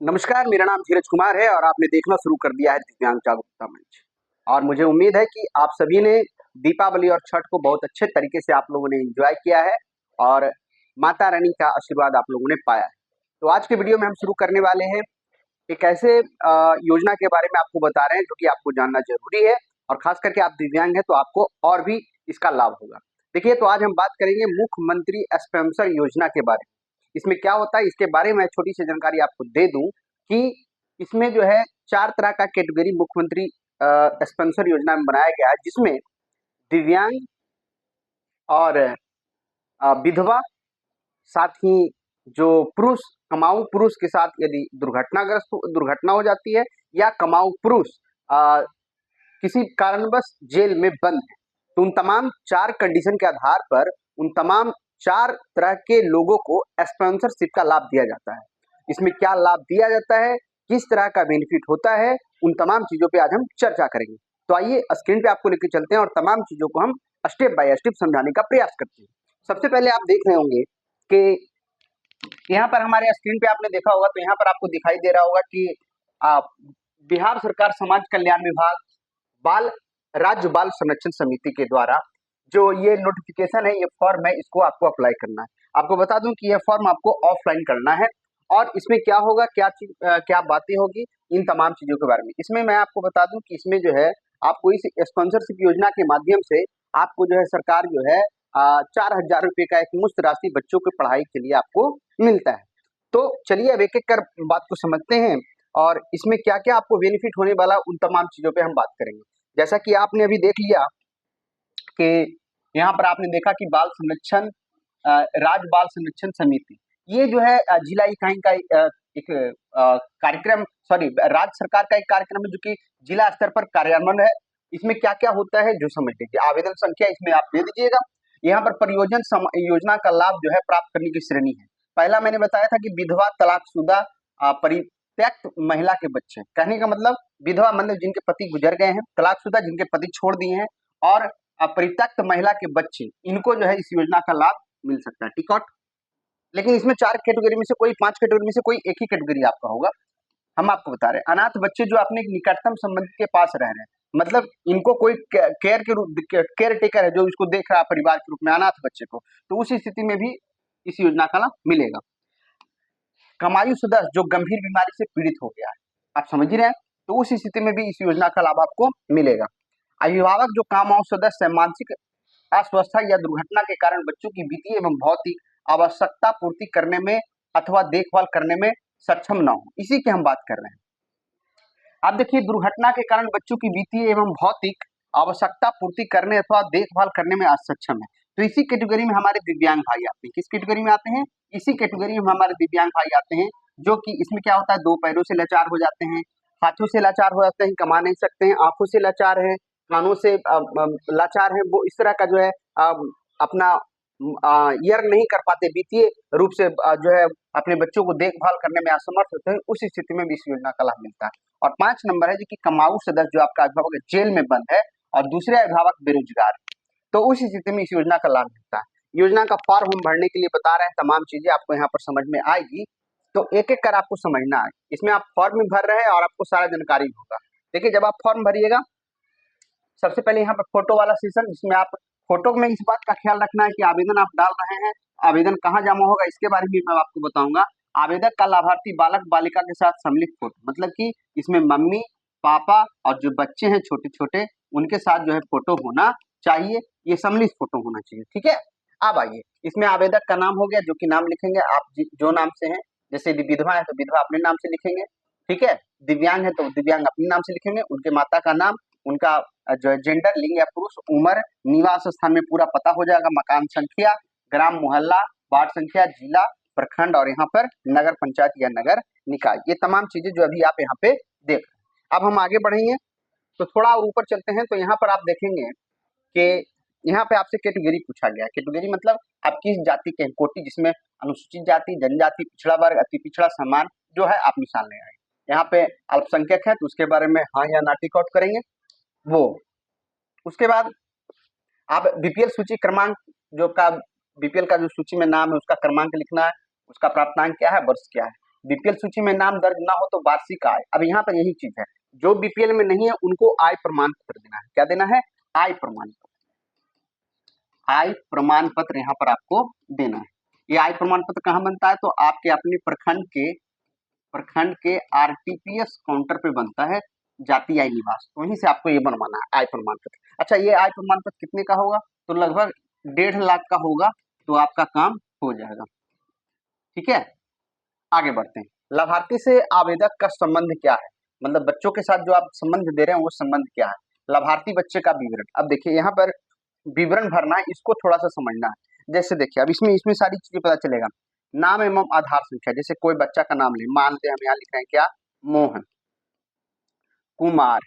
नमस्कार, मेरा नाम धीरज कुमार है और आपने देखना शुरू कर दिया है दिव्यांग जागरूकता मंच। और मुझे उम्मीद है कि आप सभी ने दीपावली और छठ को बहुत अच्छे तरीके से आप लोगों ने एंजॉय किया है और माता रानी का आशीर्वाद आप लोगों ने पाया है। तो आज के वीडियो में हम शुरू करने वाले हैं एक ऐसे योजना के बारे में आपको बता रहे हैं जो कि आपको जानना जरूरी है और खास करके आप दिव्यांग हैं तो आपको और भी इसका लाभ होगा। देखिए, तो आज हम बात करेंगे मुख्यमंत्री स्पॉन्सर योजना के बारे में। इसमें क्या होता है इसके बारे में छोटी सी जानकारी आपको दे दूं कि इसमें जो है 4 तरह का कैटेगरी मुख्यमंत्री स्पॉन्सर योजना में बनाया गया है, जिसमें दिव्यांग और विधवा, साथ ही जो पुरुष कमाऊ पुरुष के साथ यदि दुर्घटना हो जाती है या कमाऊ पुरुष किसी कारणवश जेल में बंद है, तो उन तमाम 4 कंडीशन के आधार पर उन तमाम 4 तरह के लोगों को स्पॉन्सरशिप का लाभ दिया जाता है। इसमें क्या लाभ दिया जाता है, किस तरह का बेनिफिट होता है, उन तमाम चीजों पे आज हम चर्चा करेंगे। तो आइए स्क्रीन पे आपको लेकर चलते हैं और तमाम चीजों को हम स्टेप बाय स्टेप समझाने का प्रयास करते हैं। सबसे पहले आप देख रहे होंगे कि यहाँ पर हमारे स्क्रीन पे आपने देखा होगा, तो यहाँ पर आपको दिखाई दे रहा होगा कि बिहार सरकार समाज कल्याण विभाग राज्य बाल संरक्षण समिति के द्वारा जो ये नोटिफिकेशन है, ये फॉर्म है, इसको आपको अप्लाई करना है। आपको बता दूं कि ये फॉर्म आपको ऑफलाइन करना है और इसमें क्या होगा, क्या बातें होगी, इन तमाम चीजों के बारे में इसमें मैं आपको बता दूं कि इसमें जो है आपको इस स्पॉन्सरशिप योजना के माध्यम से आपको जो है सरकार जो है 4,000 रुपए का एक मुफ्त राशि बच्चों की पढ़ाई के लिए आपको मिलता है। तो चलिए अब एक एक कर बात को समझते हैं और इसमें क्या क्या आपको बेनिफिट होने वाला उन तमाम चीजों पे हम बात करेंगे। जैसा कि आपने अभी देख लिया कि यहाँ पर आपने देखा कि राज्य बाल संरक्षण समिति, ये जो है जिला इकाई का एक कार्यक्रम, सॉरी, राज्य सरकार का एक कार्यक्रम है जो कि जिला स्तर पर कार्यान्वयन है। इसमें क्या क्या होता है जो समझ लीजिए। आवेदन संख्या इसमें आप दे दीजिएगा। यहाँ पर परियोजना योजना का लाभ जो है प्राप्त करने की श्रेणी है। पहला मैंने बताया था कि विधवा, तलाकशुदा, परित्यक्त महिला के बच्चे। कहने का मतलब विधवा मतलब जिनके पति गुजर गए हैं, तलाकशुदा जिनके पति छोड़ दिए हैं, और परित्यक्त महिला के बच्चे, इनको जो है इस योजना का लाभ मिल सकता है। टिकट, लेकिन इसमें 4 कैटेगरी में से कोई 5 कैटेगरी में से कोई एक ही कैटेगरी आपका होगा। हम आपको बता रहे हैं अनाथ बच्चे जो अपने निकटतम संबंधी के पास रह रहे हैं, मतलब इनको कोई केयर टेकर है जो इसको देख रहा है परिवार के रूप में, अनाथ बच्चे को, तो उस स्थिति में भी इस योजना का लाभ मिलेगा। कमायु सदस्य जो गंभीर बीमारी से पीड़ित हो गया है, आप समझ ही रहे हैं, तो उस स्थिति में भी इस योजना का लाभ आपको मिलेगा। अभिभावक जो कामवान सदस्य है, मानसिक अस्वस्थता या दुर्घटना के कारण बच्चों की वित्तीय एवं भौतिक आवश्यकता पूर्ति करने में अथवा देखभाल करने में सक्षम न हो, इसी की हम बात कर रहे हैं। अब देखिए, दुर्घटना के कारण बच्चों की वित्तीय एवं भौतिक आवश्यकता पूर्ति करने अथवा देखभाल करने में असक्षम है, तो इसी कैटेगरी में हमारे दिव्यांग भाई आते हैं। किस कैटेगरी में आते हैं? इसी कैटेगरी में हमारे दिव्यांग भाई आते हैं, जो कि इसमें क्या होता है, 2 पैरों से लाचार हो जाते हैं, हाथों से लाचार हो जाते हैं, कमा नहीं सकते हैं, आंखों से लाचार है, कानों से लाचार है, वो इस तरह का जो है अपना ईयर नहीं कर पाते, वित्तीय रूप से जो है अपने बच्चों को देखभाल करने में असमर्थ होते हैं, उस स्थिति में भी इस योजना का लाभ मिलता है। और 5 नंबर है जो कि कमाऊ सदस्य जो आपका अभिभावक जेल में बंद है और दूसरे अभिभावक बेरोजगार, तो उस स्थिति में इस योजना का लाभ मिलता है। योजना का फॉर्म हम भरने के लिए बता रहे हैं, तमाम चीजें आपको यहाँ पर समझ में आएगी, तो एक एक कर आपको समझना है। इसमें आप फॉर्म भर रहे हैं और आपको सारा जानकारी होगा। देखिए, जब आप फॉर्म भरिएगा, सबसे पहले यहाँ पर फोटो वाला सेशन, जिसमें आप फोटो में इस बात का ख्याल रखना है कि आवेदन आप डाल रहे हैं, आवेदन कहाँ जमा होगा इसके बारे में मैं आपको बताऊंगा। आवेदक का लाभार्थी बालक बालिका के साथ सम्मिलित फोटो, मतलब कि इसमें मम्मी पापा और जो बच्चे हैं छोटे छोटे, उनके साथ जो है फोटो होना चाहिए, ये सम्मिलित फोटो होना चाहिए। ठीक है, अब आइए, इसमें आवेदक का नाम हो गया, जो कि नाम लिखेंगे आप जो नाम से हैं, जैसे विधवा है तो विधवा अपने नाम से लिखेंगे, ठीक है, दिव्यांग है तो दिव्यांग अपने नाम से लिखेंगे, उनके माता का नाम, उनका जो है जेंडर, लिंग या पुरुष, उम्र, निवास स्थान में पूरा पता हो जाएगा, मकान संख्या, ग्राम मोहल्ला, वार्ड संख्या, जिला, प्रखंड और यहाँ पर नगर पंचायत या नगर निकाय, ये तमाम चीजें जो अभी आप यहाँ पे देख। अब हम आगे बढ़ेंगे तो थोड़ा और ऊपर चलते हैं, तो यहाँ पर आप देखेंगे कि यहाँ पे आपसे कैटेगरी पूछा गया है। कैटेगरी मतलब आप किस जाति के हैं, कोटि, जिसमें अनुसूचित जाति, जनजाति, पिछड़ा वर्ग, अति पिछड़ा, समान जो है आप निशान ले आए। यहाँ पे अल्पसंख्यक है तो उसके बारे में हाँ या ना टिक आउट करेंगे वो। उसके बाद आप बीपीएल सूची क्रमांक, जो का बीपीएल का जो सूची में नाम है उसका क्रमांक लिखना है, उसका प्राप्तांक क्या है, वर्ष क्या है, बीपीएल सूची में नाम दर्ज ना हो तो वार्षिक आय। अब यहाँ पर यही चीज है, जो बीपीएल में नहीं है उनको आय प्रमाण पत्र देना है। क्या देना है? आय प्रमाण पत्र। आय प्रमाण पत्र यहाँ पर आपको देना है। ये आय प्रमाण पत्र कहाँ बनता है? तो आपके अपने प्रखंड के आरटीपीएस काउंटर पे बनता है, जाति आय निवास, तो वहीं से आपको ये बनवाना है आय प्रमाण पत्र। अच्छा, ये आय प्रमाण पत्र कितने का होगा? तो लगभग 1.5 लाख का होगा, तो आपका काम हो जाएगा। ठीक है, आगे बढ़ते हैं। लाभार्थी से आवेदक का संबंध क्या है? मतलब बच्चों के साथ जो आप संबंध दे रहे हैं वो संबंध क्या है? लाभार्थी बच्चे का विवरण। अब देखिए यहाँ पर विवरण भरना है, इसको थोड़ा सा समझना है। जैसे देखिए अब इसमें सारी चीजें पता चलेगा। नाम एवं आधार संख्या, जैसे कोई बच्चा का नाम ले, मान लें हम यहाँ लिख रहे हैं क्या? मोहन कुमार।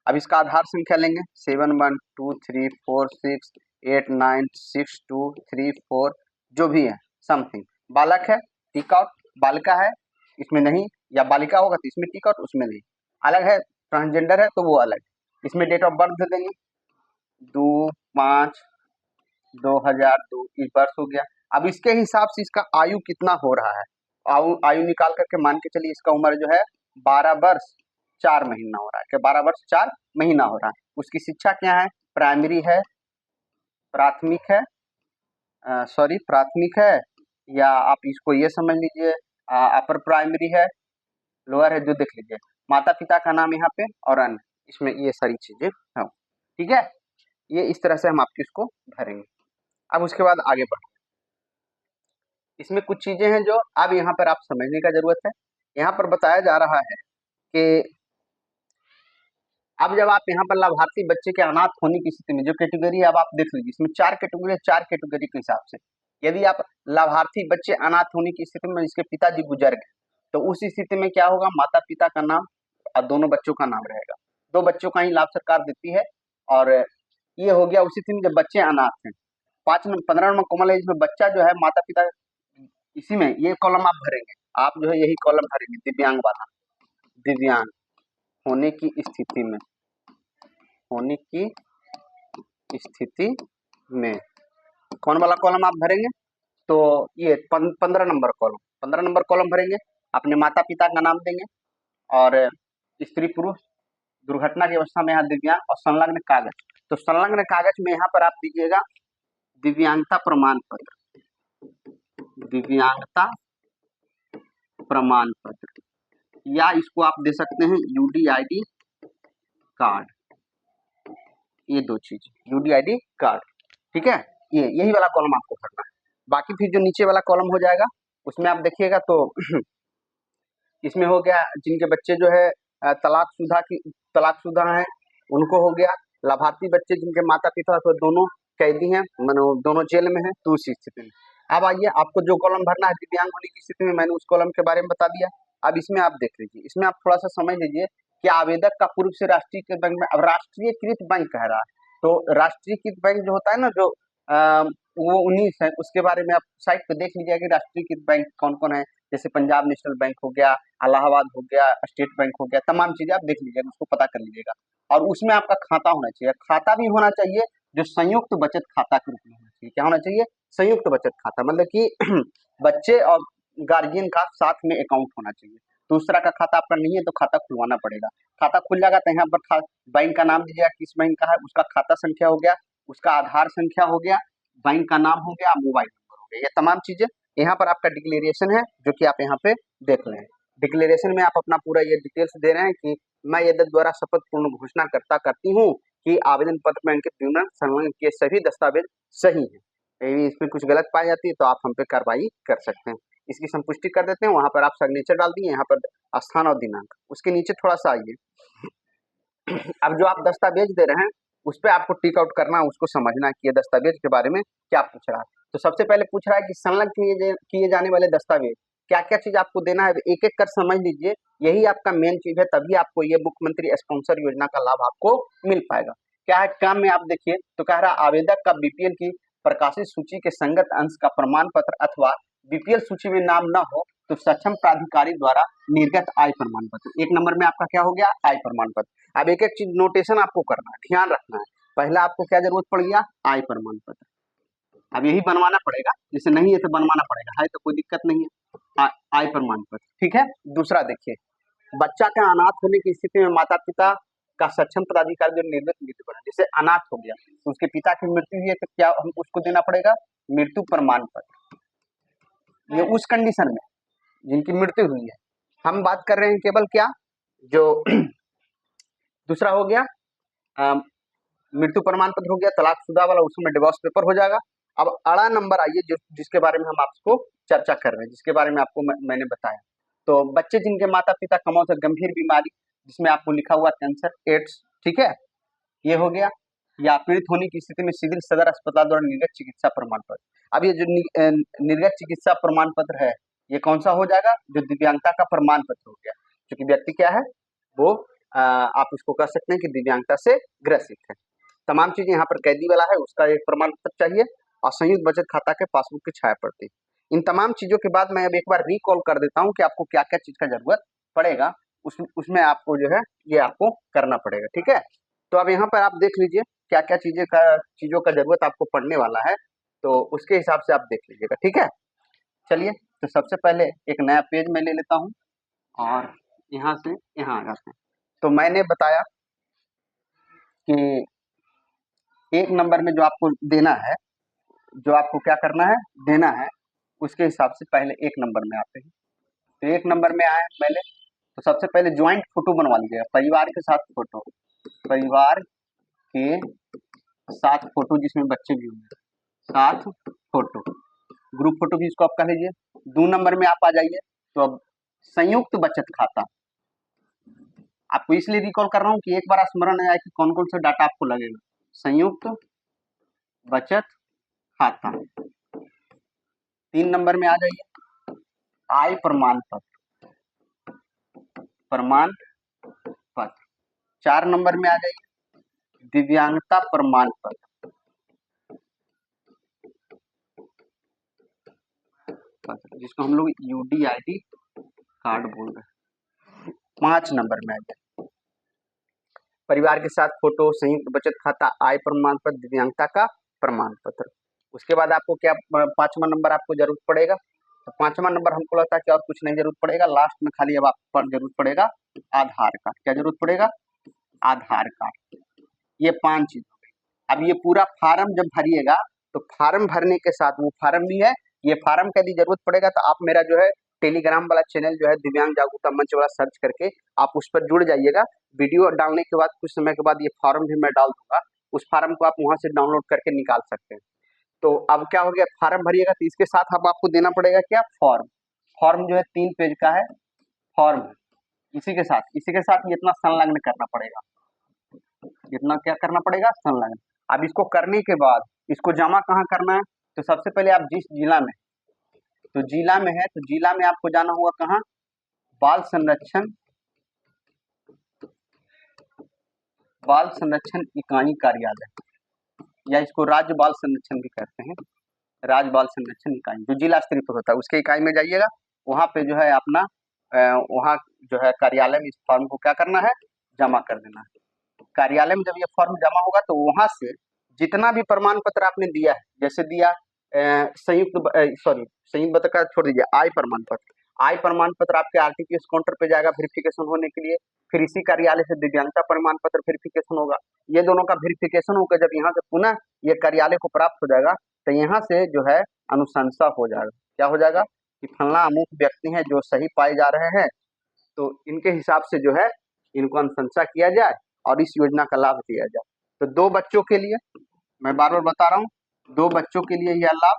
अब इसका आधार संख्या लेंगे 712346896234, जो भी है समथिंग। बालक है, टिक आउट। बालिका है, इसमें नहीं, या बालिका होगा तो इसमें टिक आउट, उसमें नहीं। अलग है, ट्रांसजेंडर है तो वो अलग। इसमें डेट ऑफ बर्थ दे देंगे 2/5/2002, इस वर्ष हो गया। अब इसके हिसाब से इसका आयु कितना हो रहा है, आयु निकाल करके मान के चलिए इसका उम्र जो है 12 वर्ष 4 महीना हो रहा है। क्या 12 वर्ष 4 महीना हो रहा है? उसकी शिक्षा क्या है? प्राइमरी है, प्राथमिक है, प्राथमिक है, या आप इसको ये समझ लीजिए अपर प्राइमरी है, लोअर है, जो देख लीजिए। माता पिता का नाम यहाँ पे और अन्य, इसमें ये सारी चीजें हैं। ठीक है, ये इस तरह से हम आपकी इसको भरेंगे। अब उसके बाद आगे बढ़, इसमें कुछ चीजें हैं जो अब यहाँ पर आप समझने का जरूरत है। यहाँ पर बताया जा रहा है कि अब जब आप यहाँ पर लाभार्थी बच्चे के अनाथ होने की स्थिति में, जो कैटेगरी है अब आप देख लीजिए, इसमें 4 कैटेगरी है, 4 कैटेगरी के हिसाब से यदि आप लाभार्थी बच्चे अनाथ होने की स्थिति में, जिसके पिताजी गुजर गए, तो उस स्थिति में क्या होगा? माता पिता का नाम और दोनों बच्चों का नाम रहेगा। 2 बच्चों का ही लाभ सरकार देती है। और ये हो गया उसी स्थिति में जब बच्चे अनाथ हैं। 15 नंबर कॉलम है, इसमें बच्चा जो है माता पिता, इसी में ये कॉलम आप भरेंगे, आप जो है यही कॉलम भरेंगे, दिव्यांग वाला। दिव्यांग होने की स्थिति में, होने की स्थिति में कौन वाला कॉलम आप भरेंगे? तो ये 15 नंबर कॉलम, 15 नंबर कॉलम भरेंगे। अपने माता पिता का नाम देंगे और स्त्री पुरुष, दुर्घटना की अवस्था में यहाँ दिव्यांग, और संलग्न कागज। तो संलग्न कागज में यहाँ पर आप दीजिएगा दिव्यांगता प्रमाण पत्र, दिव्यांगता प्रमाण पत्र, या इसको आप दे सकते हैं यूडीआईडी कार्ड। ये 2 चीज, यूडीआईडी कार्ड। ठीक है, ये यही वाला कॉलम आपको भरना है। बाकी फिर जो नीचे वाला कॉलम हो जाएगा उसमें आप देखिएगा तो इसमें हो गया जिनके बच्चे जो है तलाकशुदा हैं उनको हो गया। लाभार्थी बच्चे जिनके माता पिता तो दोनों कैदी हैं, मानो दोनों जेल में हैं, तो उसी स्थिति में। अब आइए, आपको जो कॉलम भरना है दिव्यांग होने की स्थिति में, मैंने उस कॉलम के बारे में बता दिया। अब इसमें आप देख लीजिए, इसमें आप थोड़ा सा समझ लीजिए कि आवेदक का पूर्व से राष्ट्रीयकृत बैंक में, अब राष्ट्रीयकृत बैंक कह रहा है, तो राष्ट्रीयकृत बैंक जो होता है ना, जो वो 19 है, उसके बारे में आप साइट पे देख लीजिएगा कि राष्ट्रीयकृत बैंक कौन कौन है। जैसे पंजाब नेशनल बैंक हो गया, इलाहाबाद हो गया, स्टेट बैंक हो गया, तमाम चीजें आप देख लीजिएगा, उसको पता कर लीजिएगा। और उसमें आपका खाता होना चाहिए, खाता भी होना चाहिए जो संयुक्त बचत खाता के रूप में होना चाहिए। क्या होना चाहिए? संयुक्त बचत खाता, मतलब कि बच्चे और गार्जियन का साथ में अकाउंट होना चाहिए। दूसरा का खाता आपका नहीं है तो खाता खुलवाना पड़ेगा। खाता खुल जाएगा तो यहाँ पर बैंक का नाम दीजिएगा, किस बैंक का है, उसका खाता संख्या हो गया, उसका आधार संख्या हो गया, बैंक का नाम हो गया, मोबाइल नंबर हो गया, ये तमाम चीजें। यहाँ पर आपका डिक्लेरेशन है जो कि आप यहाँ पे देख लें। डिक्लेरेशन में आप अपना पूरा ये डिटेल्स दे रहे हैं कि मैं यदि द्वारा शपथ पूर्ण घोषणा करती हूँ कि आवेदन पत्र में अंकित विवरण संलग्न के सभी दस्तावेज सही है। यदि इसमें कुछ गलत पाई जाती है तो आप हम पे कार्रवाई कर सकते हैं। इसकी संपुष्टि कर देते हैं, वहां पर आप सिग्नेचर डाल दिए, यहाँ पर स्थान और दिनांक। उसके नीचे थोड़ा सा आइए, अब जो आप दस्तावेज दे रहे हैं उस पर आपको टिक आउट करना, उसको समझना कि ये दस्तावेज के बारे में क्या पूछ रहा है। तो सबसे पहले पूछ रहा है कि संलग्न किए जाने वाले दस्तावेज क्या क्या चीज आपको देना है, एक एक कर समझ लीजिए, यही आपका मेन चीज है, तभी आपको ये मुख्यमंत्री स्पॉन्सर योजना का लाभ आपको मिल पाएगा। क्या है काम में, आप देखिए तो कह रहा आवेदक का बीपीएल की प्रकाशित सूची के संगत अंश का प्रमाण पत्र अथवा बीपीएल सूची में नाम न हो तो सक्षम प्राधिकारी द्वारा निर्गत आय प्रमाण पत्र। 1 नंबर में आपका क्या हो गया? आय प्रमाण पत्र। अब एक एक चीज नोटेशन आपको करना है, ध्यान रखना है। पहला आपको क्या जरूरत पड़ गया? आय प्रमाण पत्र। अब यही बनवाना पड़ेगा, जैसे नहीं है तो बनवाना पड़ेगा, है तो कोई दिक्कत नहीं है। आय प्रमाण पत्र, ठीक है। दूसरा देखिए, बच्चा का अनाथ होने की स्थिति में माता पिता का सक्षम पदाधिकारी जो निर्गत मृत्यु पर, जैसे अनाथ हो गया तो उसके पिता की मृत्यु हुई है तो क्या हमको उसको देना पड़ेगा, मृत्यु प्रमाण पत्र। ये उस कंडीशन में जिनकी मृत्यु हुई है, हम बात कर रहे हैं केवल क्या, जो दूसरा हो गया मृत्यु प्रमाण पत्र हो गया, तलाकशुदा वाला उसमें डिवोर्स पेपर हो जाएगा। अब अड़ा नंबर आइए जो जिसके बारे में हम आपको चर्चा कर रहे हैं, जिसके बारे में आपको मैंने बताया। तो बच्चे जिनके माता पिता कमौसम गंभीर बीमारी, जिसमें आपको लिखा हुआ कैंसर, एड्स, ठीक है, ये हो गया, या पीड़ित होने की स्थिति में सिविल सदर अस्पताल द्वारा निर्गत चिकित्सा प्रमाण पत्र। अब ये जो निर्गत चिकित्सा प्रमाण पत्र है, ये कौन सा हो जाएगा, जो दिव्यांगता का प्रमाण पत्र हो गया, क्योंकि व्यक्ति क्या है वो आप इसको कह सकते हैं कि दिव्यांगता से ग्रसित है। तमाम चीजें यहाँ पर कैदी वाला है, उसका एक प्रमाण पत्र चाहिए, और संयुक्त बचत खाता के पासबुक की छाया पड़ती। इन तमाम चीजों के बाद मैं अब एक बार रिकॉल कर देता हूँ कि आपको क्या क्या चीज का जरूरत पड़ेगा, उसमें आपको जो है ये आपको करना पड़ेगा, ठीक है। तो अब यहाँ पर आप देख लीजिए क्या क्या चीजों का जरूरत आपको पड़ने वाला है, तो उसके हिसाब से आप देख लीजिएगा, ठीक है। चलिए, तो सबसे पहले एक नया पेज मैं ले लेता हूँ और यहाँ से यहाँ आ जाते हैं। तो मैंने बताया कि एक नंबर में जो आपको देना है, जो आपको क्या करना है, देना है, उसके हिसाब से पहले एक नंबर में आते हैं। तो एक नंबर में आए पहले, तो सबसे पहले ज्वाइंट फोटो बनवा लीजिएगा, परिवार के साथ फोटो, परिवार के साथ फोटो जिसमें बच्चे भी होंगे, साथ फोटो, ग्रुप फोटो भी इसको आप कह लीजिए। 2 नंबर में आप आ जाइए, तो अब संयुक्त बचत खाता, आपको इसलिए रिकॉल कर रहा हूँ कि एक बार स्मरण आया कि कौन कौन सा डाटा आपको लगेगा। संयुक्त बचत खाता। 3 नंबर में आ जाइए, आय प्रमाण पत्र, प्रमाण पत्र। 4 नंबर में आ जाइए, दिव्यांगता प्रमाण पत्र, जिसको हम लोग यूडीआईडी कार्ड बोल रहे हैं। 5 नंबर में आ जाइए, परिवार के साथ फोटो, संयुक्त बचत खाता, आय प्रमाण पत्र, दिव्यांगता का प्रमाण पत्र। उसके बाद आपको क्या 5वां नंबर आपको जरूरत पड़ेगा, तो 5वां नंबर हमको लगता है कि और कुछ नहीं जरूरत पड़ेगा, लास्ट में खाली अब आपको जरूरत पड़ेगा आधार कार्ड। क्या जरूरत पड़ेगा, आधार कार्ड। ये 5 चीज हो गई। अब ये पूरा फार्म जब भरिएगा, तो फार्म भरने के साथ वो फार्म भी है, ये फार्म का यदि जरूरत पड़ेगा तो आप मेरा जो है टेलीग्राम वाला चैनल जो है दिव्यांग जागरूकता मंच वाला सर्च करके आप उस पर जुड़ जाइएगा। वीडियो डालने के बाद कुछ समय के बाद ये फॉर्म भी मैं डाल दूंगा, उस फॉर्म को आप वहां से डाउनलोड करके निकाल सकते हैं। तो अब क्या हो गया, फॉर्म भरिएगा तो इसके साथ अब आपको देना पड़ेगा क्या, फॉर्म। फॉर्म जो है 3 पेज का है फॉर्म, इसी के साथ ये इतना संलग्न करना पड़ेगा, इतना क्या करना पड़ेगा, संलग्न। अब इसको करने के बाद इसको जमा कहाँ करना है, तो सबसे पहले आप जिस जिला में, तो जिला में है तो जिला में आपको जाना होगा कहाँ, बाल संरक्षण इकाई कार्यालय, या इसको राज्य बाल संरक्षण भी कहते हैं, राज्य बाल संरक्षण इकाई जो जिला स्तरीय पर होता है, उसके इकाई में जाइएगा। वहां पे जो है अपना वहां जो है कार्यालय में इस फॉर्म को क्या करना है, जमा कर देना है। कार्यालय में जब ये फॉर्म जमा होगा तो वहां से जितना भी प्रमाण पत्र आपने दिया है, जैसे दिया संयुक्त बचत का छोड़ दीजिए, आय प्रमाण पत्र, आय प्रमाण पत्र आपके आरटीपीएस काउंटर पे जाएगा वेरिफिकेशन होने के लिए, फिर इसी कार्यालय से दिव्यांगता प्रमाण पत्र वेरिफिकेशन होगा। ये दोनों का वेरिफिकेशन होकर जब यहाँ से पुनः ये कार्यालय को प्राप्त हो जाएगा, तो यहाँ से जो है अनुशंसा हो जाएगा। क्या हो जाएगा कि फलना अमुक व्यक्ति हैं जो सही पाए जा रहे हैं, तो इनके हिसाब से जो है इनको अनुशंसा किया जाए और इस योजना का लाभ दिया जाए। तो 2 बच्चों के लिए, मैं बार बार बता रहा हूँ, 2 बच्चों के लिए यह लाभ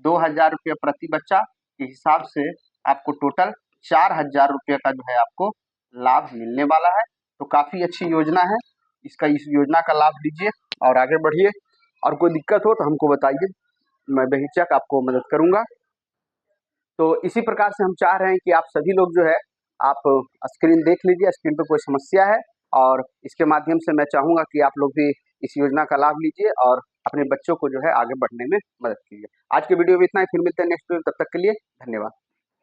2000 रुपये प्रति बच्चा के हिसाब से आपको टोटल 4000 रुपये का जो है आपको लाभ मिलने वाला है। तो काफी अच्छी योजना है, इस योजना का लाभ लीजिए और आगे बढ़िए। और कोई दिक्कत हो तो हमको बताइए, मैं बेहिचक आपको मदद करूंगा। तो इसी प्रकार से हम चाह रहे हैं कि आप सभी लोग जो है आप स्क्रीन देख लीजिए, स्क्रीन पर कोई समस्या है, और इसके माध्यम से मैं चाहूंगा कि आप लोग भी इस योजना का लाभ लीजिए और अपने बच्चों को जो है आगे बढ़ने में मदद कीजिए। आज के वीडियो में इतना ही, फिर मिलते हैं नेक्स्ट वीडियो, तब तक के लिए धन्यवाद।